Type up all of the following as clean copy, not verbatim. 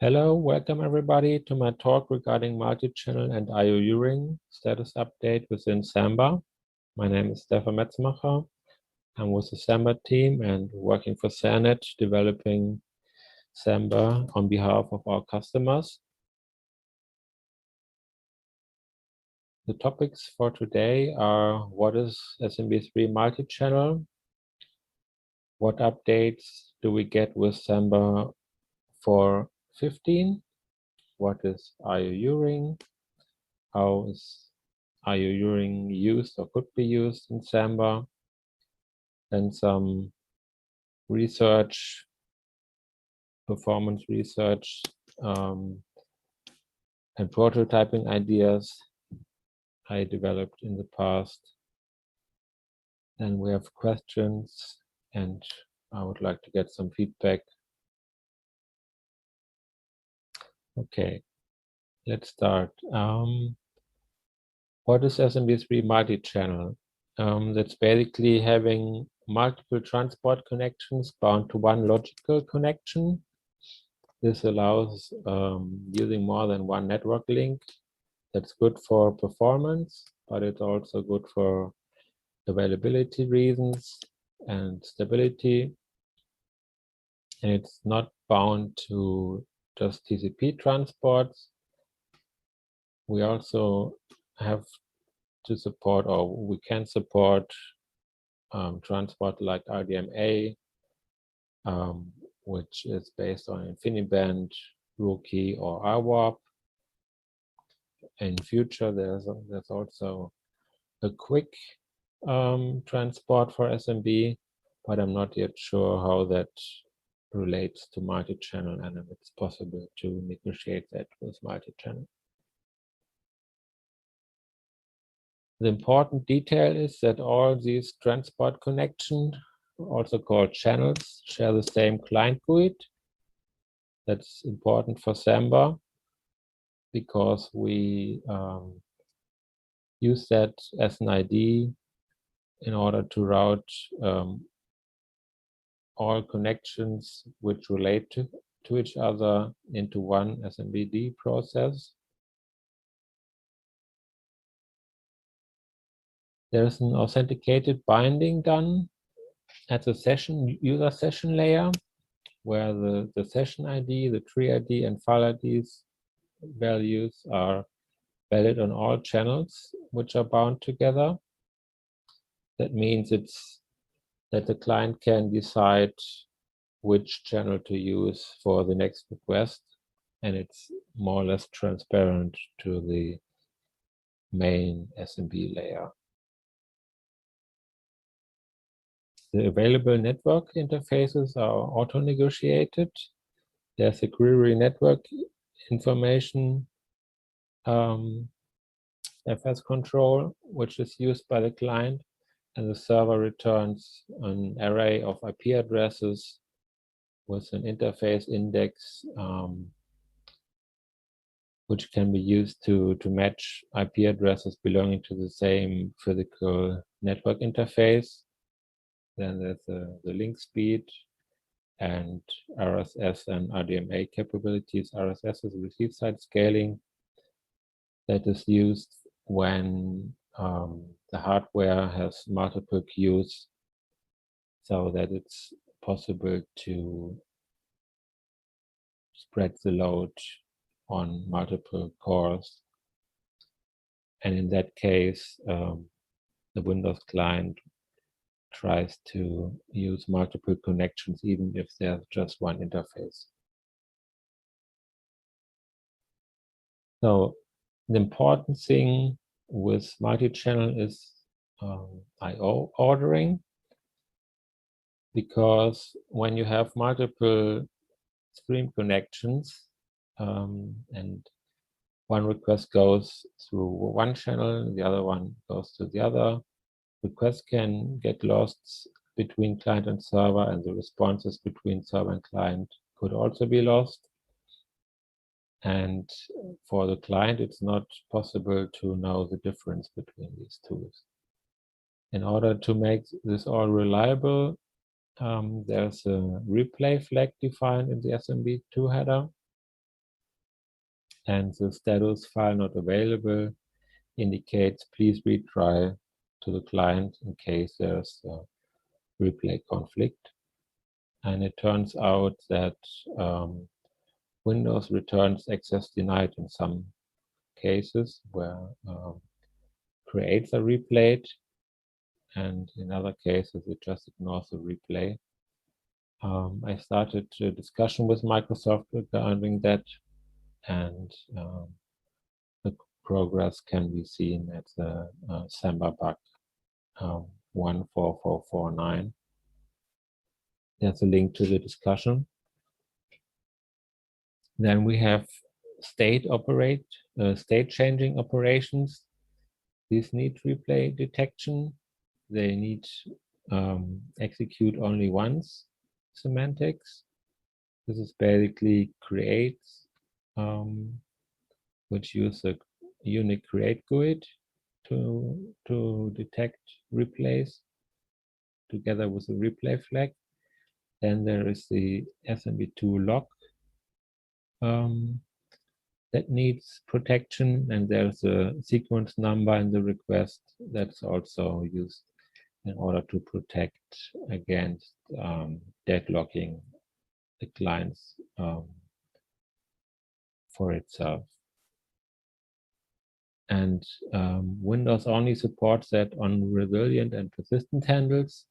Hello, welcome everybody to my talk regarding multi-channel and io-uring status update within Samba. My name is Stefan Metzmacher. I'm with the Samba team and working for SerNet, developing Samba on behalf of our customers. The topics for today are: what is SMB3 multi-channel? What updates do we get with Samba 4.15? What is io-uring? How is io-uring used or could be used in Samba? And some research, performance research, and prototyping ideas I developed in the past. Then we have questions, and I would like to get some feedback. Okay, let's start. What is SMB3 multi-channel? That's basically having multiple transport connections bound to one logical connection. This allows using more than one network link. That's good for performance, but it's also good for availability reasons and stability. And it's not bound to just TCP transports. We also have to support, or we can support transport like RDMA, which is based on InfiniBand, Rookie, or IWARP. In future, there's also a quick transport for SMB, but I'm not yet sure how that relates to multi-channel and if it's possible to negotiate that with multi-channel. The important detail is that all these transport connections, also called channels, share the same client GUID. That's important for Samba because we use that as an ID in order to route all connections which relate to each other into one SMBD process. There's an authenticated binding done at the user session layer, where the session ID, the tree ID, and file IDs values are valid on all channels which are bound together. That means that the client can decide which channel to use for the next request, and it's more or less transparent to the main SMB layer. The available network interfaces are auto-negotiated. There's a query network information FS control, which is used by the client, and the server returns an array of IP addresses with an interface index, which can be used to match IP addresses belonging to the same physical network interface. Then there's the link speed and RSS and RDMA capabilities. RSS is receive side scaling that is used when the hardware has multiple queues, so that it's possible to spread the load on multiple cores. And in that case, the Windows client tries to use multiple connections, even if there's just one interface. So the important thing with multi-channel is I/O ordering, because when you have multiple stream connections and one request goes through one channel, the other one goes to the other, requests can get lost between client and server, and the responses between server and client could also be lost. And for the client, it's not possible to know the difference between these two. In order to make this all reliable, there's a replay flag defined in the SMB2 header. and the status file not available indicates please retry to the client in case there's a replay conflict. And it turns out that Windows returns access denied in some cases where creates a replay, and in other cases it just ignores the replay. I started a discussion with Microsoft regarding that, and the progress can be seen at the Samba bug 14449. There's a link to the discussion. Then we have state changing operations. These need replay detection. They need execute only once semantics. This is basically creates, which use a unique create GUID to detect replays together with a replay flag. Then there is the SMB2 log that needs protection, and there's a sequence number in the request that's also used in order to protect against deadlocking the clients for itself. And Windows only supports that on resilient and persistent handles,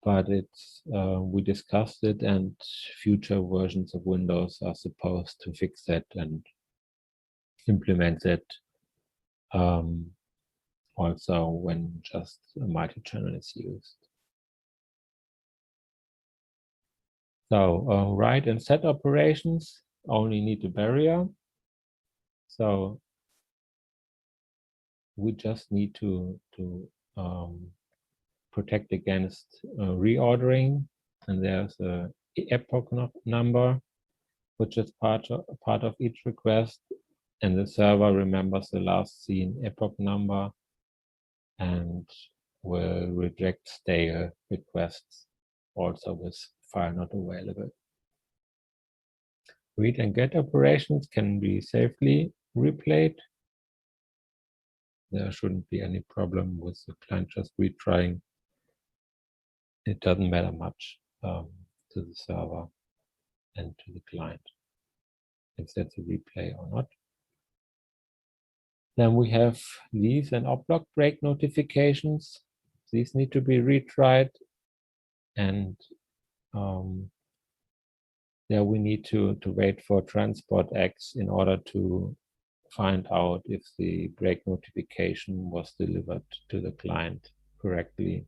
but it's we discussed it, and future versions of Windows are supposed to fix that and implement that also when just a multi-channel is used. So write and set operations only need a barrier. So we just need to protect against reordering, and there's a epoch number, which is part of each request, and the server remembers the last seen epoch number and will reject stale requests also with file not available. Read and get operations can be safely replayed. There shouldn't be any problem with the client just retrying. It doesn't matter much to the server and to the client if that's a replay or not. Then we have these and op-block break notifications. These need to be retried, and there we need to wait for transport X in order to find out if the break notification was delivered to the client correctly.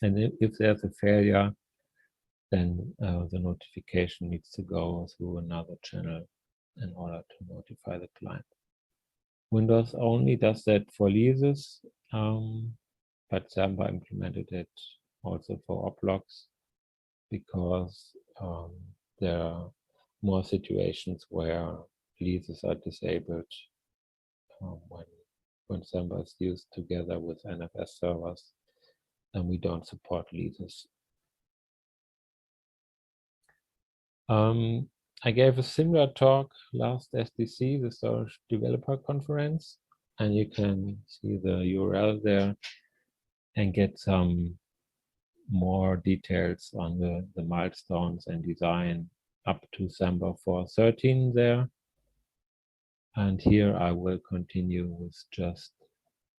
And if there's a failure, then the notification needs to go through another channel in order to notify the client. Windows only does that for leases, but Samba implemented it also for op-blocks because there are more situations where leases are disabled when Samba is used together with NFS servers, and we don't support leases. I gave a similar talk last SDC, the Storage Developer Conference, and you can see the URL there and get some more details on the milestones and design up to Samba 4.13 there. And here I will continue with just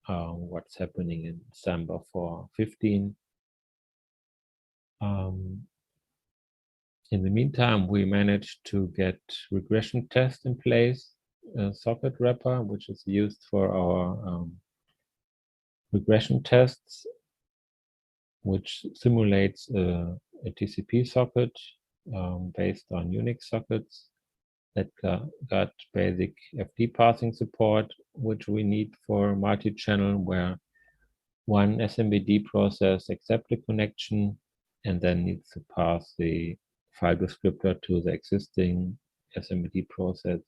what's happening in Samba 4.15. In the meantime, we managed to get regression test in place, a socket wrapper, which is used for our regression tests, which simulates a TCP socket based on Unix sockets that got basic FD parsing support, which we need for multi-channel, where one SMBD process accepts the connection and then needs to pass the file descriptor to the existing SMBD process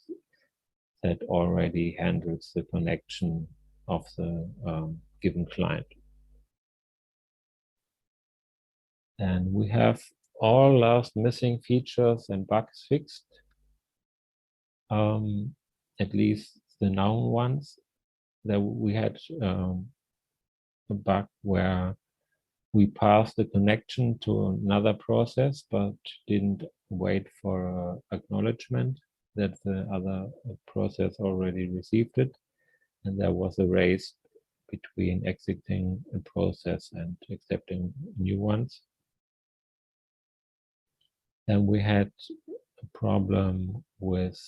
that already handles the connection of the given client. And we have all last missing features and bugs fixed. at least the known ones. That we had a bug where we passed the connection to another process, but didn't wait for acknowledgement that the other process already received it. And there was a race between exiting a process and accepting new ones. Then we had a problem with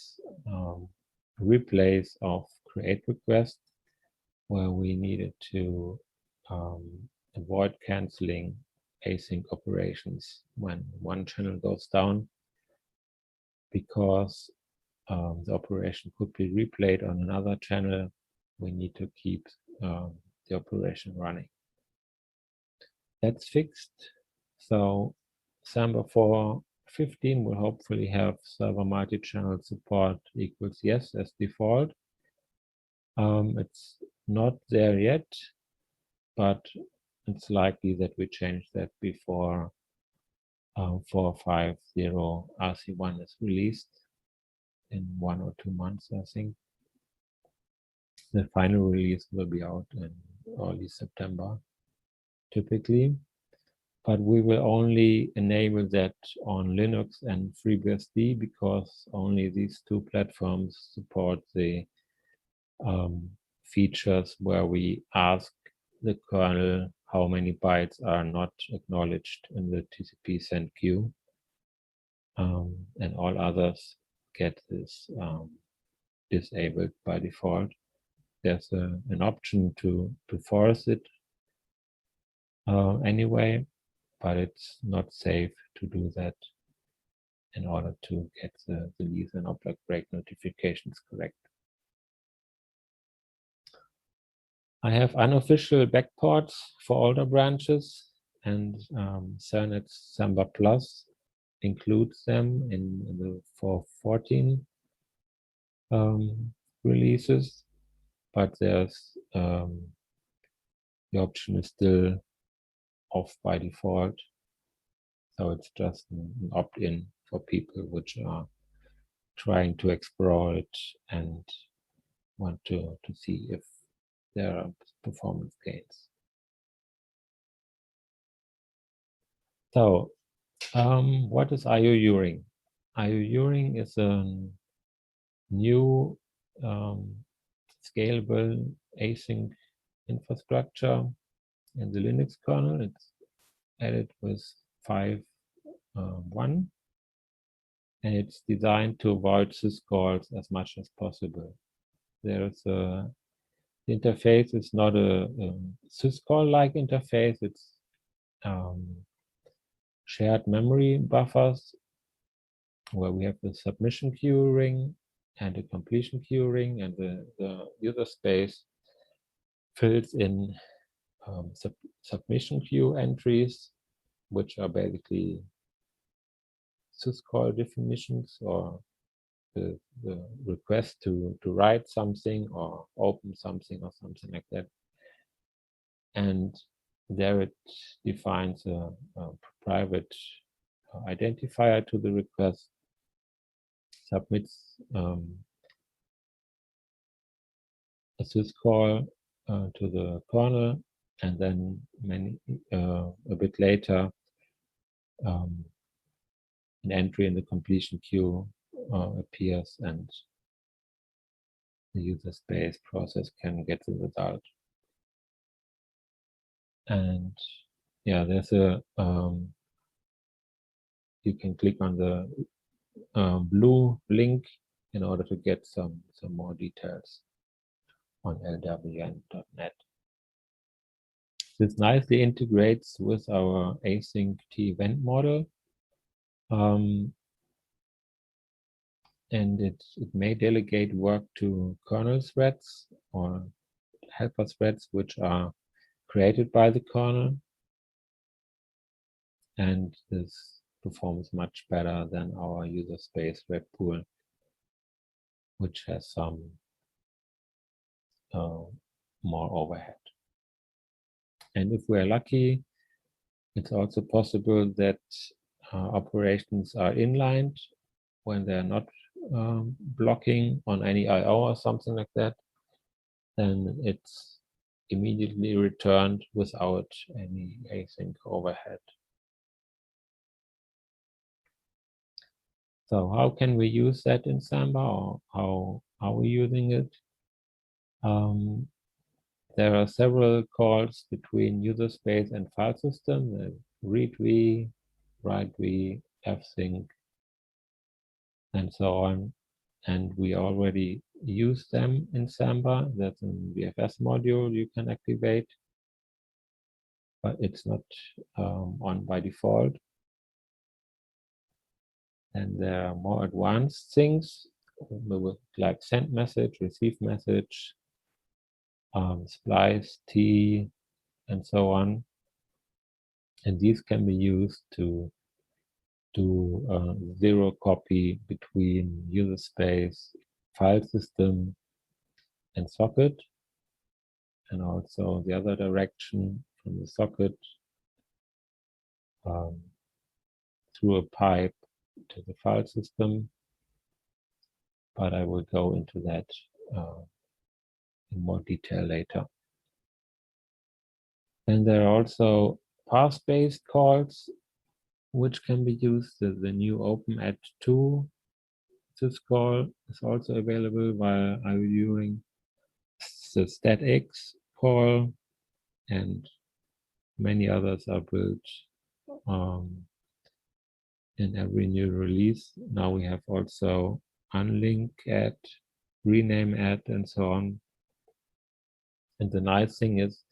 replays of create requests, where we needed to avoid canceling async operations when one channel goes down, because the operation could be replayed on another channel. We need to keep the operation running. That's fixed. So Samba 4.15 will hopefully have server multi-channel support equals yes as default. It's not there yet, but it's likely that we change that before 4.5.0 RC1 is released in 1 or 2 months, I think. The final release will be out in early September, typically. But we will only enable that on Linux and FreeBSD, because only these two platforms support the features where we ask the kernel how many bytes are not acknowledged in the TCP send queue, and all others get this disabled by default. There's an option to force it anyway, but it's not safe to do that in order to get the release and object break notifications correct. I have unofficial backports for older branches, and SerNet's Samba Plus includes them in the 4.14 releases, but there's the option is still off by default, so it's just an opt-in for people which are trying to explore it and want to see if there are performance gains. So what is io-uring? io-uring is a new scalable async infrastructure in the Linux kernel. It's added with 5.1, and it's designed to avoid syscalls as much as possible. There's the interface is not a syscall-like interface. It's shared memory buffers, where we have the submission queuing and the completion queuing, and the user space fills in submission queue entries, which are basically syscall definitions, or the request to write something or open something or something like that. And there it defines a private identifier to the request, submits a syscall to the kernel, and then a bit later an entry in the completion queue appears, and the user space process can get the result. And yeah, there's a you can click on the blue link in order to get some more details on lwn.net. This nicely integrates with our async t-event model, and it may delegate work to kernel threads or helper threads which are created by the kernel, and this performs much better than our user space web pool, which has some more overhead. And if we're lucky, it's also possible that operations are inlined when they're not blocking on any I/O or something like that, then it's immediately returned without any async overhead. So how can we use that in Samba, or how are we using it? There are several calls between user space and file system, readv, writev, fsync, and so on. And we already use them in Samba. That's a VFS module you can activate, but it's not on by default. And there are more advanced things like send message, receive message, SPLICE, T, and so on. And these can be used to do zero copy between user space, file system, and socket. And also the other direction from the socket through a pipe to the file system. But I will go into that in more detail later. And there are also path-based calls which can be used. The new openadd2 syscall is also available via io-uring. The statx call and many others are built in every new release. Now we have also unlink add, rename add, and so on. And the nice thing is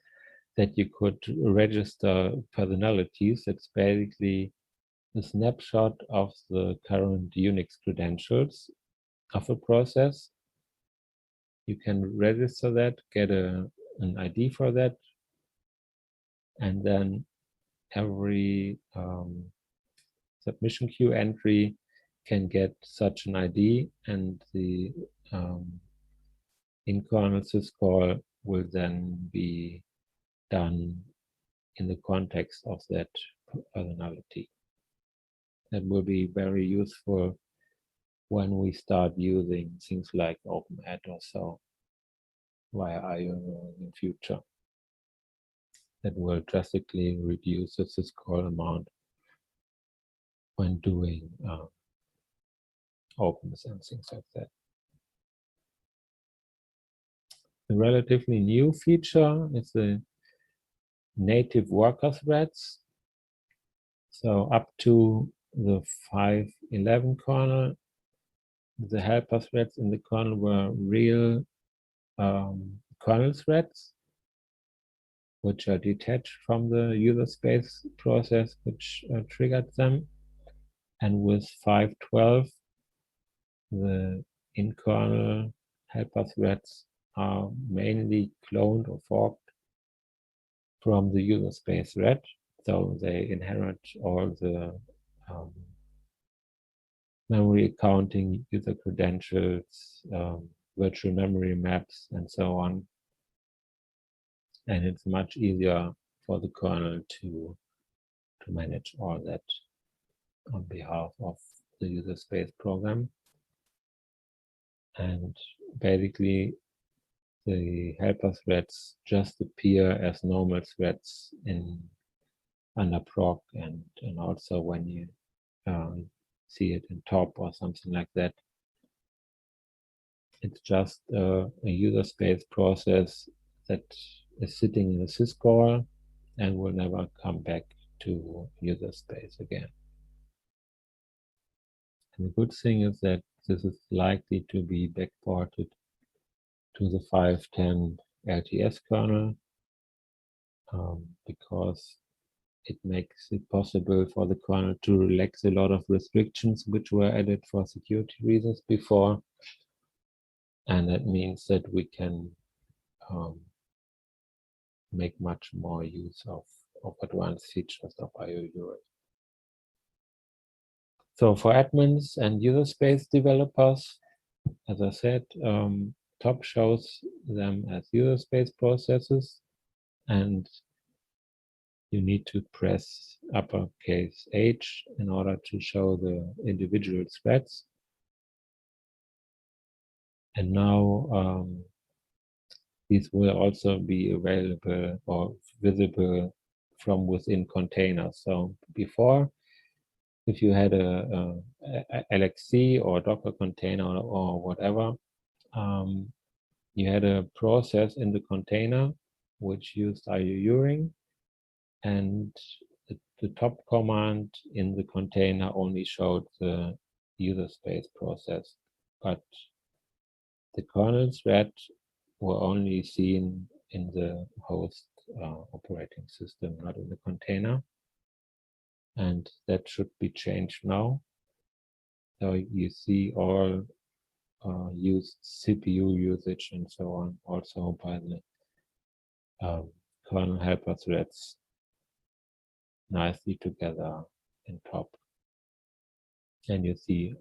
that you could register personalities. It's basically a snapshot of the current Unix credentials of a process. You can register that, get an ID for that, and then every submission queue entry can get such an ID, and the in-kernel syscall will then be done in the context of that personality. That will be very useful when we start using things like openadd or so via IO in future. That will drastically reduce the syscall amount when doing opens and things like that. A relatively new feature is the native worker threads. So up to the 5.11 kernel, the helper threads in the kernel were real kernel threads, which are detached from the user space process which triggered them. And with 5.12, the in-kernel helper threads are mainly cloned or forked from the user space thread. So they inherit all the memory accounting, user credentials, virtual memory maps, and so on. And it's much easier for the kernel to manage all that on behalf of the user space program. And basically, the helper threads just appear as normal threads under proc, and also when you see it in top or something like that. It's just a user space process that is sitting in a syscall and will never come back to user space again. And the good thing is that this is likely to be backported to the 5.10 LTS kernel because it makes it possible for the kernel to relax a lot of restrictions which were added for security reasons before. And that means that we can make much more use of advanced features of io-uring. So for admins and user space developers, as I said, top shows them as user space processes, and you need to press uppercase H in order to show the individual threads. And now these will also be available or visible from within containers. So before, if you had a LXC or Docker container or whatever, you had a process in the container which used io-uring, and the top command in the container only showed the user space process, but the kernel thread were only seen in the host operating system, not in the container. And that should be changed now. So you see all used CPU usage and so on, also by the kernel helper threads nicely together in top. And you see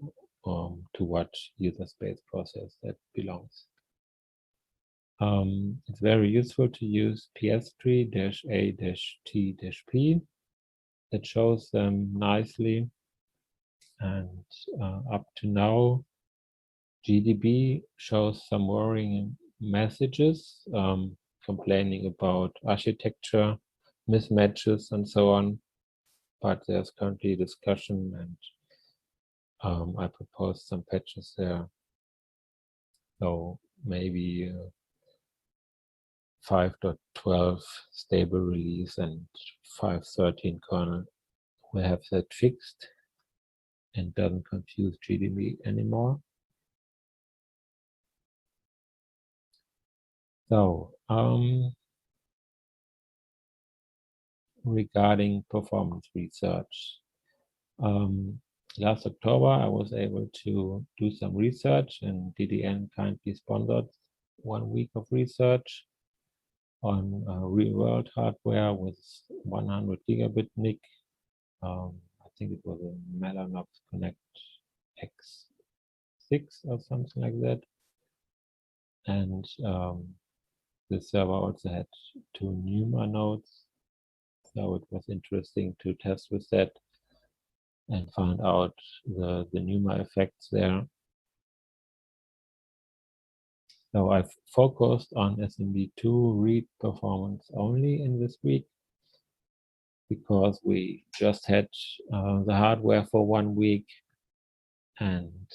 to what user space process that belongs. It's very useful to use ps3-a-t-p. That shows them nicely. And up to now, GDB shows some worrying messages, complaining about architecture mismatches and so on. But there's currently discussion, and I proposed some patches there. So maybe 5.12 stable release and 5.13 kernel will have that fixed and doesn't confuse GDB anymore. So regarding performance research, last October I was able to do some research, and DDN kindly sponsored 1 week of research on real-world hardware with 100 gigabit NIC. I think it was a Mellanox Connect X6 or something like that. And the server also had 2 NUMA nodes. So it was interesting to test with that and find out the NUMA effects there. So I've focused on SMB2 Read performance only in this week, because we just had the hardware for 1 week, and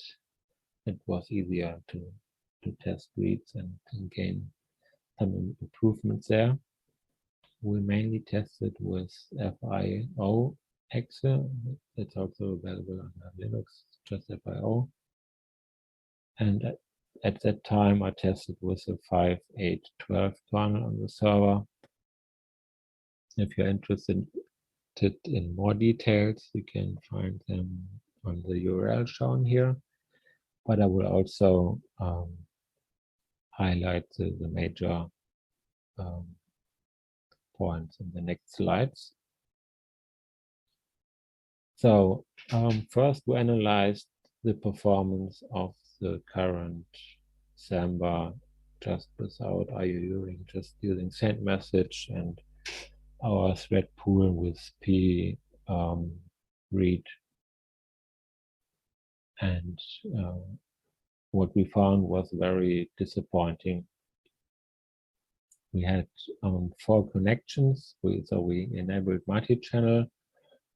it was easier to test reads and gain some improvements there. We mainly tested with FIO exe. It's also available on Linux, just FIO. And at that time, I tested with a 5.8.12 kernel on the server. If you're interested in more details, you can find them on the URL shown here. But I will also highlight the major points in the next slides. So first we analyzed the performance of the current Samba just without io-uring, just using send message and our thread pool with read. And what we found was very disappointing. We had 4 connections. So we enabled multi-channel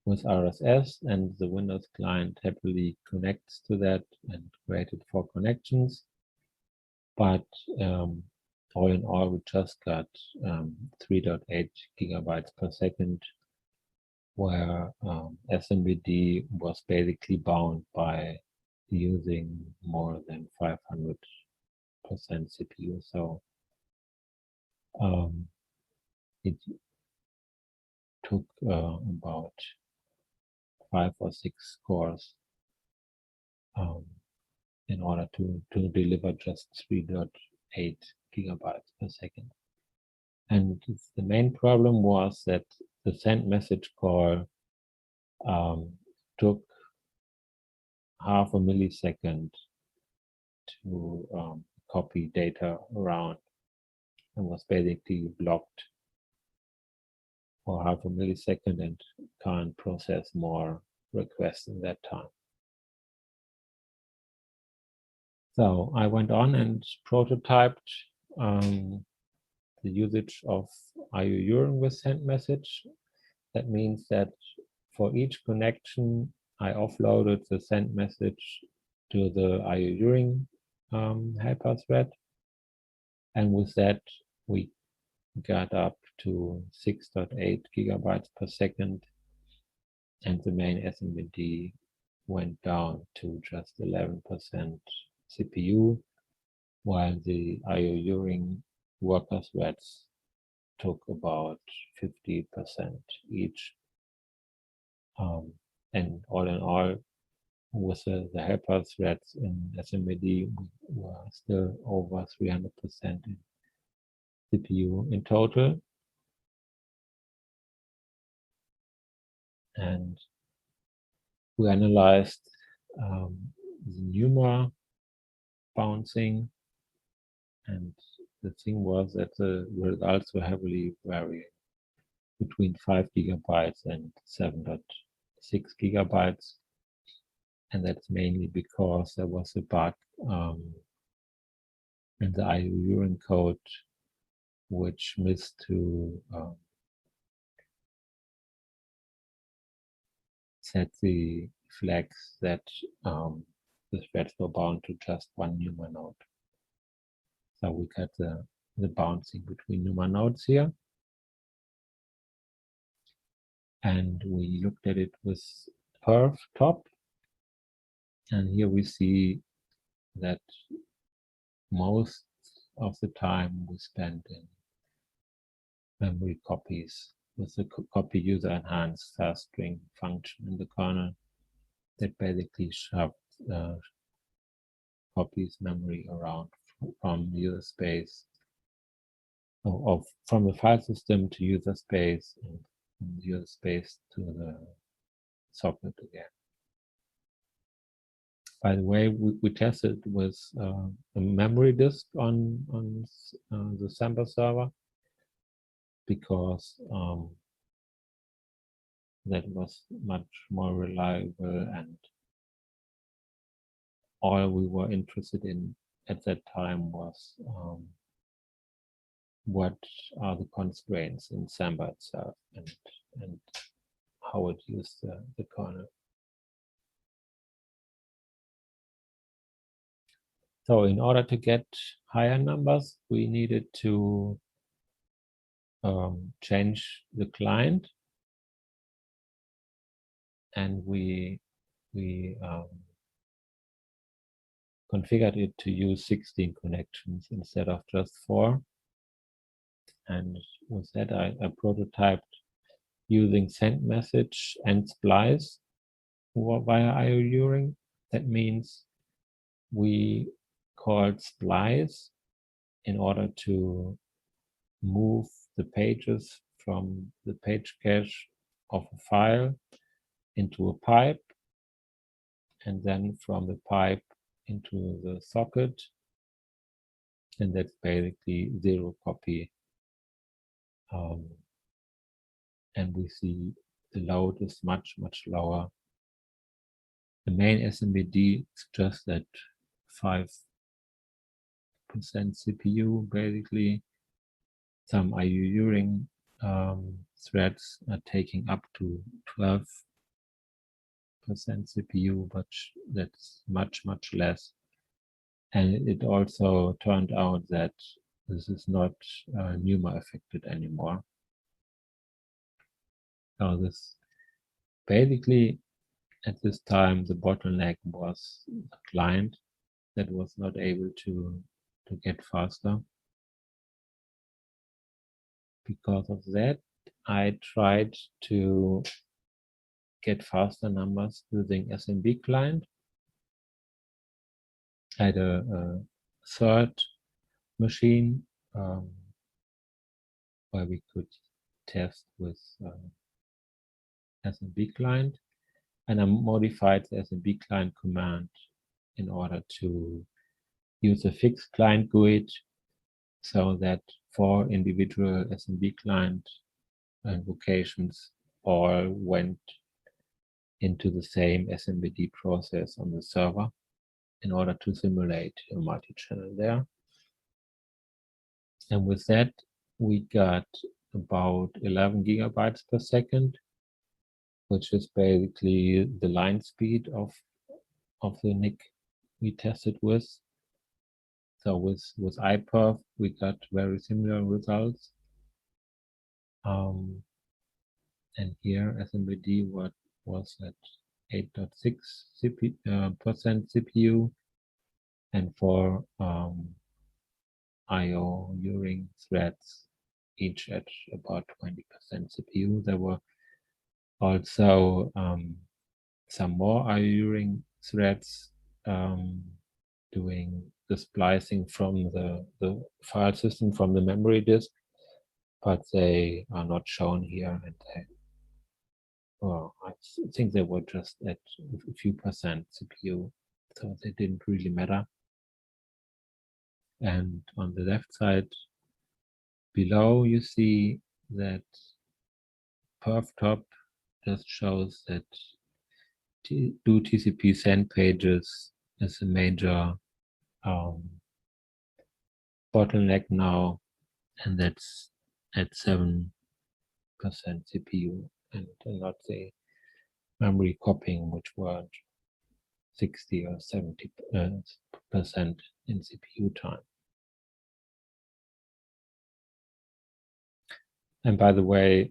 with RSS, and the Windows client happily connects to that and created 4 connections. But all in all, we just got 3.8 gigabytes per second, where SMBD was basically bound by using more than 500% CPU. So it took about 5 or 6 cores in order to deliver just 3.8 gigabytes per second. And the main problem was that the send message call took half a millisecond to copy data around, and was basically blocked for half a millisecond and can't process more requests in that time. So I went on and prototyped the usage of io-uring with send-message. That means that for each connection, I offloaded the send message to the io-uring helper thread. And with that, we got up to 6.8 gigabytes per second. And the main SMBD went down to just 11% CPU, while the io-uring worker threads took about 50% each. And all in all, with the helper threads in SMBD, we were still over 300% in CPU in total. And we analyzed the NUMA bouncing, and the thing was that the results were heavily varying between 5 gigabytes and 7.6 gigabytes. And that's mainly because there was a bug in the io-uring code which missed to set the flags that the threads were bound to just one NUMA node. So we got the bouncing between NUMA nodes here. And we looked at it with perf top. And here we see that most of the time we spent in memory copies with the copy user enhanced fast string function in the kernel that basically shoved copies memory around from user space, from the file system to user space, and from user space to the socket again. By the way, we tested with a memory disk on the Samba server, because that was much more reliable, and all we were interested in at that time was what are the constraints in Samba itself, and how it used the kernel. So in order to get higher numbers, we needed to change the client, and we configured it to use 16 connections instead of just 4. And with that, I prototyped using send message and SPLICE via io-uring. That means we called SPLICE in order to move the pages from the page cache of a file into a pipe, and then from the pipe into the socket. And that's basically 0 copy. And we see the load is much, much lower. The main SMBD is just at 5% CPU, basically. Some io-uring threads are taking up to 12% CPU, but that's much, much less. And it also turned out that this is not NUMA affected anymore. So this basically, at this time, the bottleneck was the client that was not able to get faster. Because of that, I tried to get faster numbers using smbclient. I had a third machine where we could test with smbclient, and I modified the smbclient command in order to use a fixed client GUID, so that 4 individual smbclient invocations all went into the same SMBD process on the server. in order to simulate a multi-channel there. And with that, we got about 11 gigabytes per second, which is basically the line speed of the NIC we tested with. So with iPerf, we got very similar results. And here SMBD was at 8.6% CPU, and for IORING threads, each at about 20% CPU. There were also some more IORING threads doing the splicing from the file system from the memory disk, but they are not shown here, and I think they were just at a few percent CPU, so they didn't really matter. And on the left side below, you see that perf-top just shows that do TCP send pages is a major bottleneck now, and that's at 7% CPU, and not the memory copying, which were 60 or 70% in CPU time. And by the way,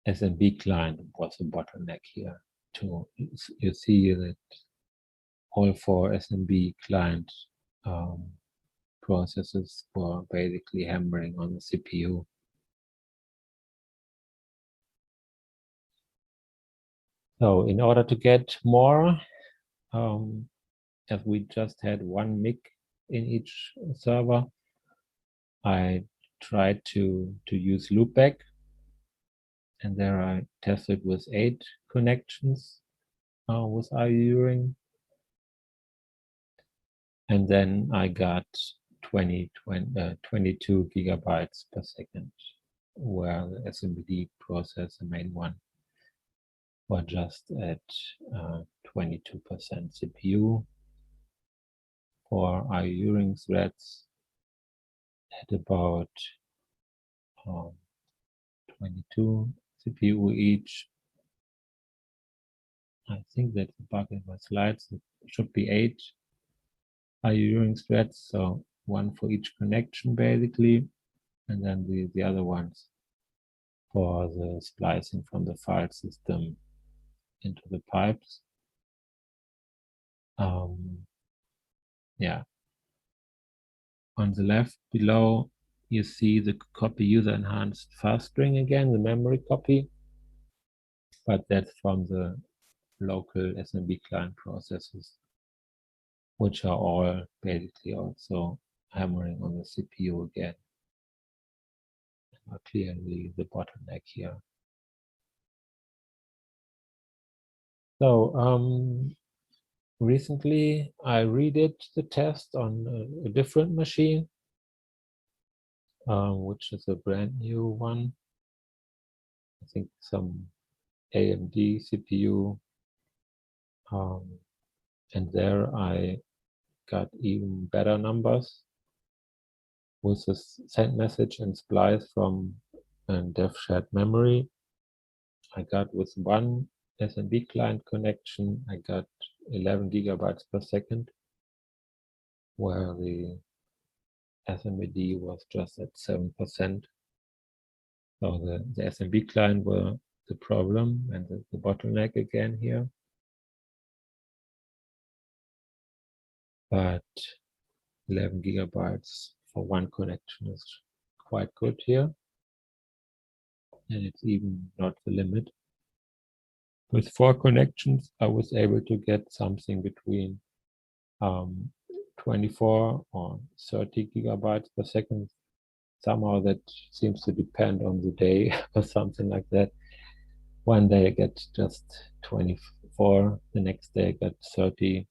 smbclient was a bottleneck here too. You see that all 4 smbclient processes were basically hammering on the CPU. So in order to get more, as we just had 1 MIC in each server, I tried to use loopback, and there I tested with 8 connections with io-uring, and then I got 22 gigabytes per second, where the SMBD process, the main one, were just at 22% CPU. For io-uring threads at about 22 CPU each. I think that's a bug in my slides. It should be 8 io-uring threads, so 1 for each connection basically, and then the other ones for the splicing from the file system into the pipes. Yeah. On the left below, you see the copy user enhanced fast string again, the memory copy, but that's from the local smbclient processes, which are all basically also hammering on the CPU again. Clearly the bottleneck here. So recently I redid the test on a different machine, which is a brand new one. I think some AMD CPU, and there I got even better numbers with the send message and splice from dev shared memory. I got with 1 smbclient connection, I got 11 gigabytes per second, where the SMBD was just at 7%. So the smbclient were the problem and the bottleneck again here. But 11 gigabytes for 1 connection is quite good here. And it's even not the limit. With 4 connections, I was able to get something between 24 or 30 gigabytes per second. Somehow that seems to depend on the day or something like that. One day I get just 24, the next day I get 30.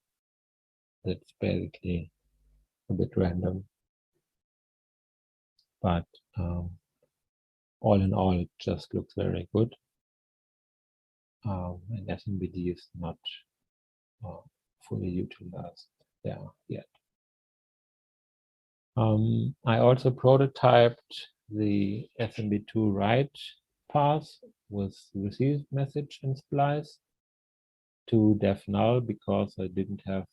That's basically a bit random. But all in all, it just looks very good. And SMBD is not fully utilized there yet. I also prototyped the SMB2 Read path with receive message and SPLICE to dev null because I didn't have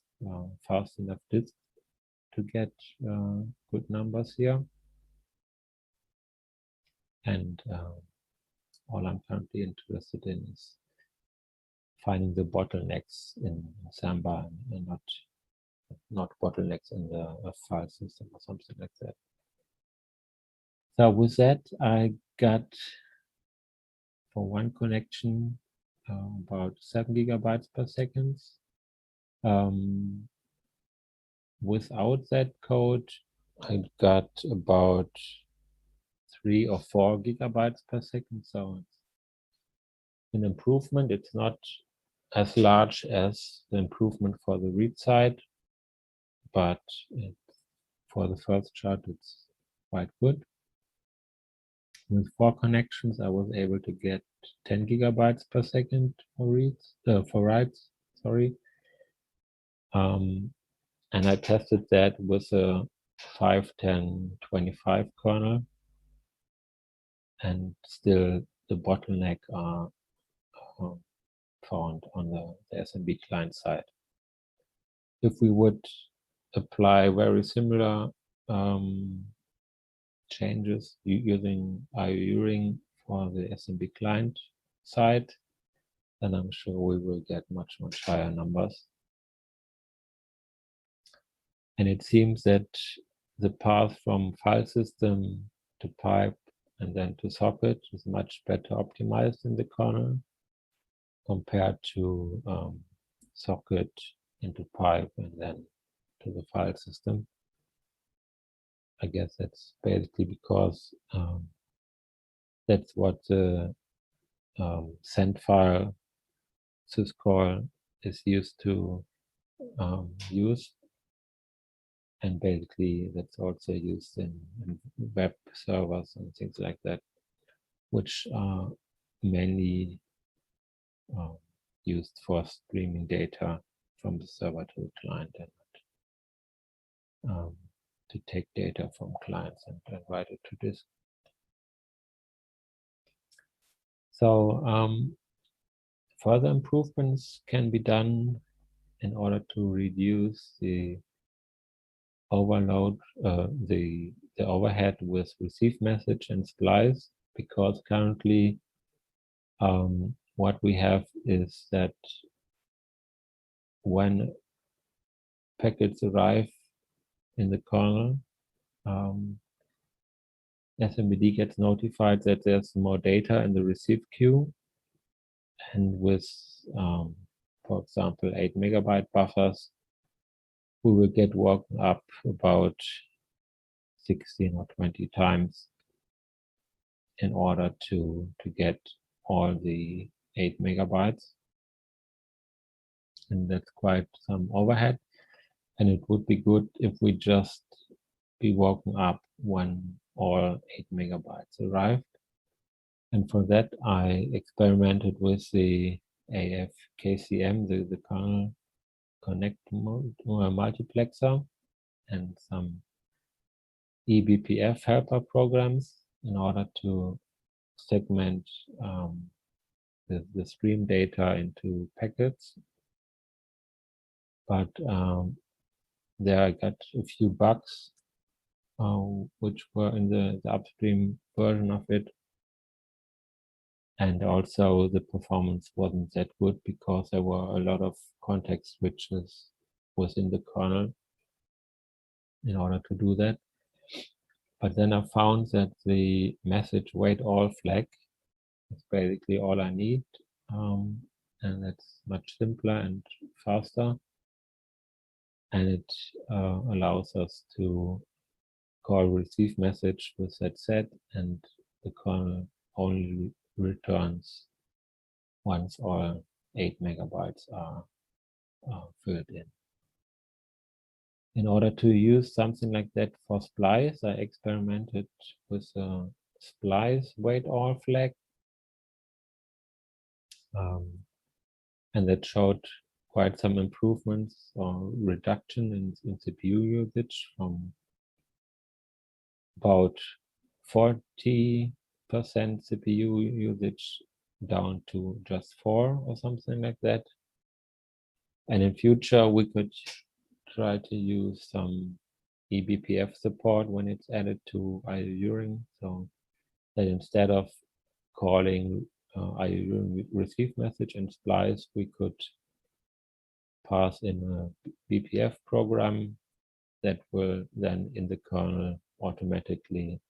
fast enough disk to get good numbers here. And all I'm currently interested in is finding the bottlenecks in Samba and not bottlenecks in the file system or something like that. So with that, I got for one connection about 7 gigabytes per second. Without that code, I got about 3 or 4 gigabytes per second. So it's an improvement. It's not as large as the improvement for the read side, but for the first chart, it's quite good. With 4 connections, I was able to get 10 gigabytes per second for writes. Sorry. And I tested that with a 5.10.25 kernel, and still the bottleneck are found on the SMB client side. If we would apply very similar changes using io-uring for the SMB client side, then I'm sure we will get much higher numbers. And it seems that the path from file system to pipe and then to socket is much better optimized in the kernel compared to socket into pipe and then to the file system. I guess that's basically because that's what the send file syscall is used to use, and basically that's also used in web servers and things like that, which are mainly used for streaming data from the server to the client and to take data from clients and write it to disk. So further improvements can be done in order to reduce the overload, the overhead with receive message and SPLICE, because currently what we have is that when packets arrive in the kernel, SMBD gets notified that there's more data in the receive queue, and with, for example, 8 megabyte buffers, we will get woken up about 16 or 20 times in order to get all the 8 megabytes. And that's quite some overhead. And it would be good if we just be woken up when all 8 megabytes arrived. And for that, I experimented with the AFKCM, the kernel connect multiplexer, and some eBPF helper programs in order to segment the stream data into packets. But there I got a few bugs which were in the upstream version of it. And also the performance wasn't that good because there were a lot of context switches within the kernel in order to do that. But then I found that the message wait all flag is basically all I need. And it's much simpler and faster. And it allows us to call receive message with that set, and the kernel only returns once all 8 megabytes are filled in. In order to use something like that for SPLICE, I experimented with a SPLICE wait all flag, and that showed quite some improvements or reduction in CPU usage from about 40% CPU usage down to just 4 or something like that. And in future, we could try to use some eBPF support when it's added to io-uring, so that instead of calling io-uring receive message and SPLICE, we could pass in a BPF program that will then in the kernel automatically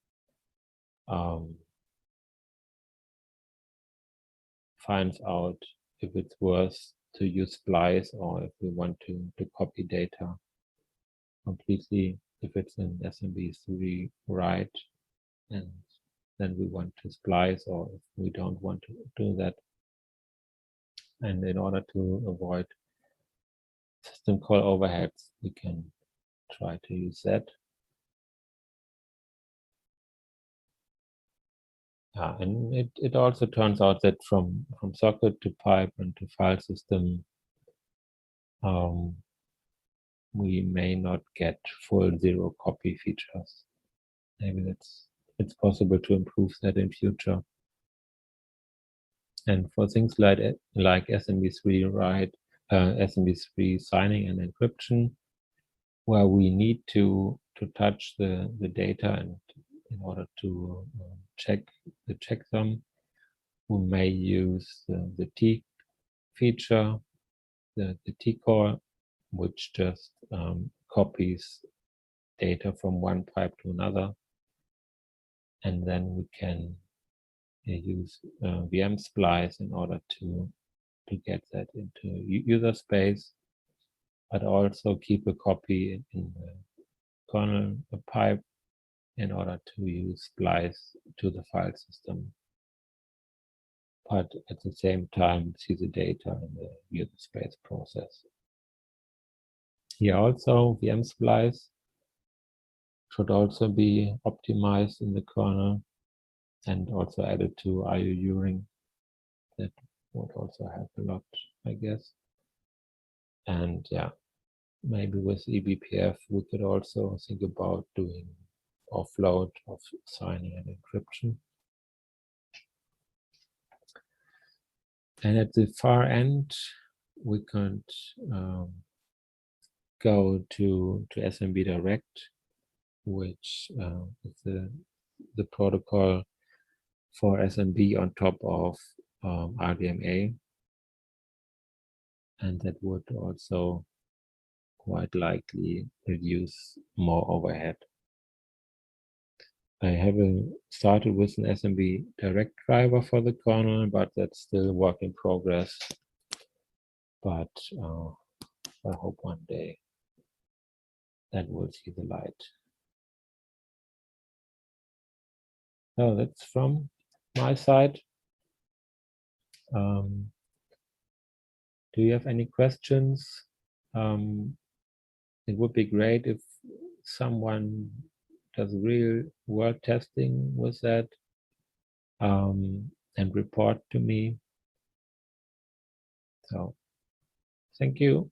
finds out if it's worth to use SPLICE or if we want to copy data completely, if it's in SMB2 Read, and then we want to SPLICE, or if we don't want to do that. And in order to avoid system call overheads, we can try to use that. And it also turns out that from socket to pipe and to file system, we may not get full zero copy features. Maybe it's possible to improve that in future. And for things like SMB2 Read, SMB2 signing and encryption, where we need to touch the data and in order to check the checksum, we may use the T feature, the T core, which just copies data from one pipe to another, and then we can use VM SPLICE in order to get that into user space, but also keep a copy in the kernel pipe in order to use SPLICE to the file system, but at the same time see the data in the user space process. Here also VM SPLICE should also be optimized in the kernel and also added to io-uring. That would also help a lot, I guess. And yeah, maybe with eBPF we could also think about doing offload of signing and encryption. And at the far end, we could go to SMB Direct, which is the protocol for SMB on top of RDMA, and that would also quite likely reduce more overhead. I haven't started with an SMB Direct driver for the kernel, but that's still a work in progress. But I hope one day that will see the light. So that's from my side. Do you have any questions? It would be great if someone does real world testing with that and report to me. So thank you.